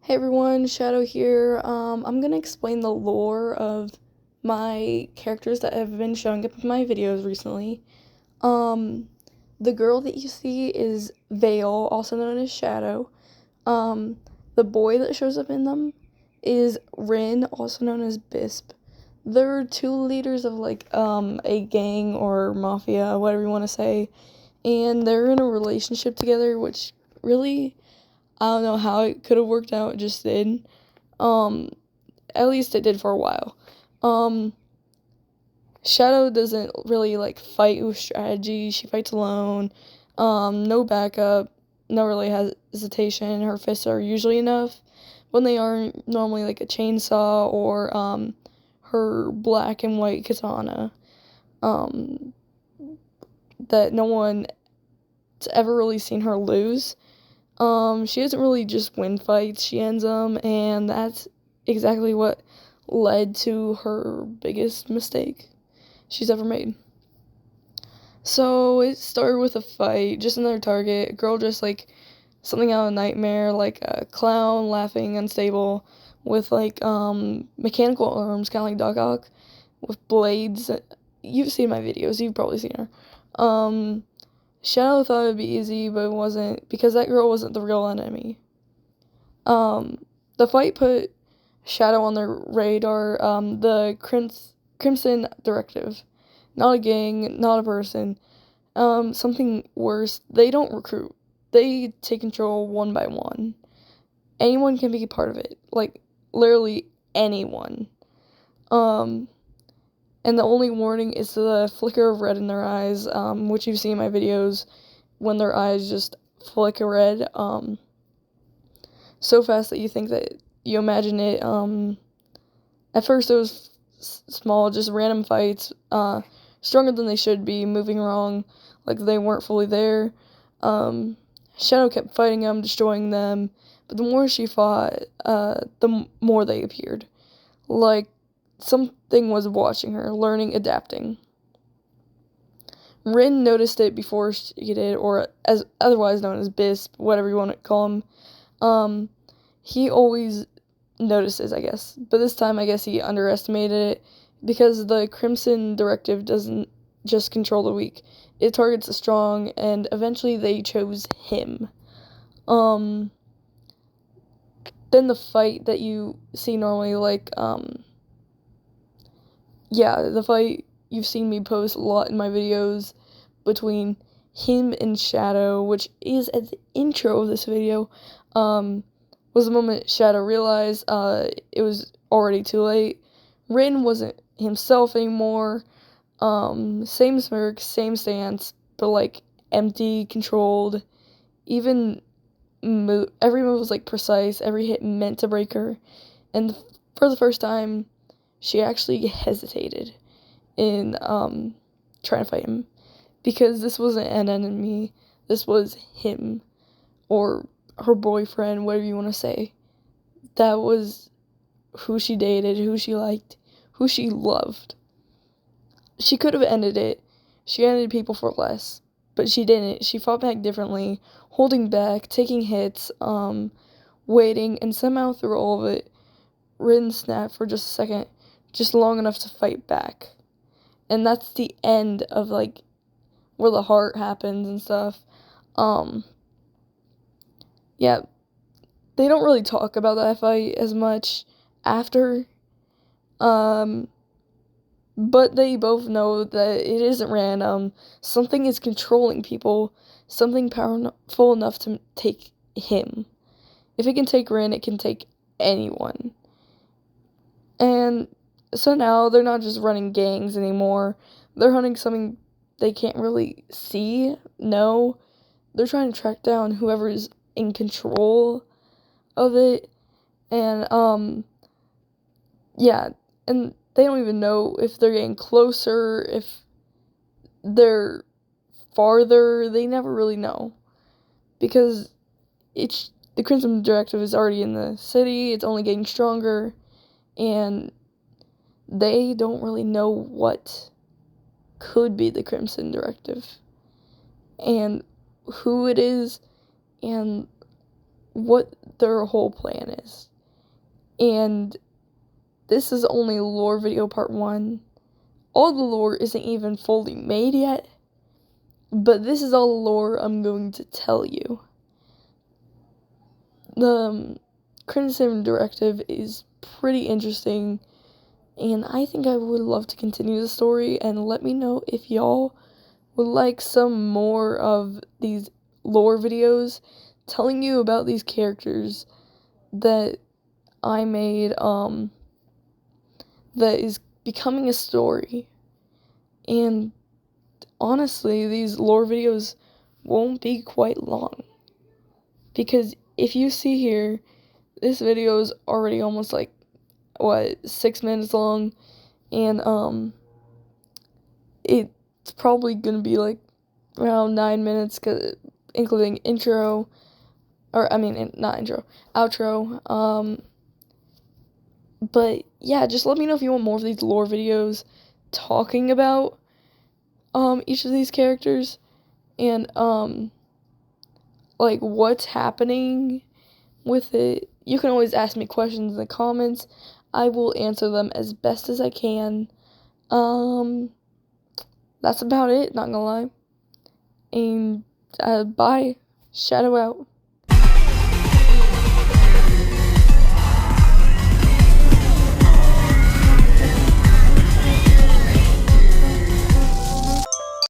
Hey everyone, Shadow here. I'm gonna explain the lore of my characters that have been showing up in my videos recently. Um, the girl that you see is Vale, also known as Shadow. Um, the boy that shows up in them is Rin, also known as Bisp. They're two leaders of a gang or mafia, whatever you want to say, and they're in a relationship together, which really I don't know how it could have worked out, it just did. Um, at least it did for a while. Um, Shadow doesn't really fight with strategy. She fights alone. No backup, no really hesitation. Her fists are usually enough. When they aren't, normally like a chainsaw or her black and white katana. Um, that no one's ever really seen her lose. She doesn't really just win fights, she ends them, and that's exactly what led to her biggest mistake she's ever made. So it started with a fight, just another target, a girl just like something out of a nightmare, like a clown, laughing, unstable, with mechanical arms, kind of like Doc Ock, with blades. You've seen my videos, you've probably seen her. Shadow thought it would be easy, but it wasn't, because that girl wasn't the real enemy. The fight put Shadow on their radar, the Crimson Directive. Not a gang, not a person. Something worse, they don't recruit. They take control one by one. Anyone can be a part of it. Like, literally anyone. And the only warning is the flicker of red in their eyes, which you've seen in my videos, when their eyes just flicker red, so fast that you think that you imagine it. At first it was small, just random fights, stronger than they should be, moving wrong, like they weren't fully there. Shadow kept fighting them, destroying them, but the more she fought, the more they appeared. Like, something was watching her, learning, adapting. Rin noticed it before she did, or as otherwise known as Bisp, whatever you want to call him. He always notices, I guess, but this time I guess he underestimated it, because the Crimson Directive doesn't just control the weak, it targets the strong, and eventually they chose him. Then the fight that you see normally, the fight you've seen me post a lot in my videos between him and Shadow, which is at the intro of this video, was the moment Shadow realized it was already too late. Rin wasn't himself anymore. Same smirk, same stance, but empty, controlled. Even every move was precise. Every hit meant to break her. And for the first time, she actually hesitated in trying to fight him, because this wasn't an enemy. This was him, or her boyfriend, whatever you want to say. That was who she dated, who she liked, who she loved. She could have ended it. She ended people for less, but she didn't. She fought back differently, holding back, taking hits, waiting, and somehow through all of it, Rin snapped for just a second, just long enough to fight back. And that's the end of where the heart happens and stuff. Yeah, they don't really talk about that fight as much after. But they both know that it isn't random. Something is controlling people. Something powerful enough to take him. If it can take Rin, it can take anyone. And so now they're not just running gangs anymore. They're hunting something they can't really know. They're trying to track down whoever's in control of it, and yeah, and they don't even know if they're getting closer, if they're farther. They never really know, because the Crimson Directive is already in the city. It's only getting stronger, and they don't really know what could be the Crimson Directive and who it is and what their whole plan is. And this is only lore video part 1. All the lore isn't even fully made yet, but this is all the lore I'm going to tell you. The Crimson Directive is pretty interesting, and I think I would love to continue the story, and let me know if y'all would like some more of these lore videos telling you about these characters that I made, that is becoming a story. And honestly, these lore videos won't be quite long, because if you see here, this video is already almost like 6 minutes long, and it's probably gonna be like around 9 minutes, including intro, or I mean not intro, outro. But yeah, just let me know if you want more of these lore videos talking about each of these characters, and like what's happening with it. You can always ask me questions in the comments. I will answer them as best as I can. That's about it, not gonna lie. And bye. Shadow out.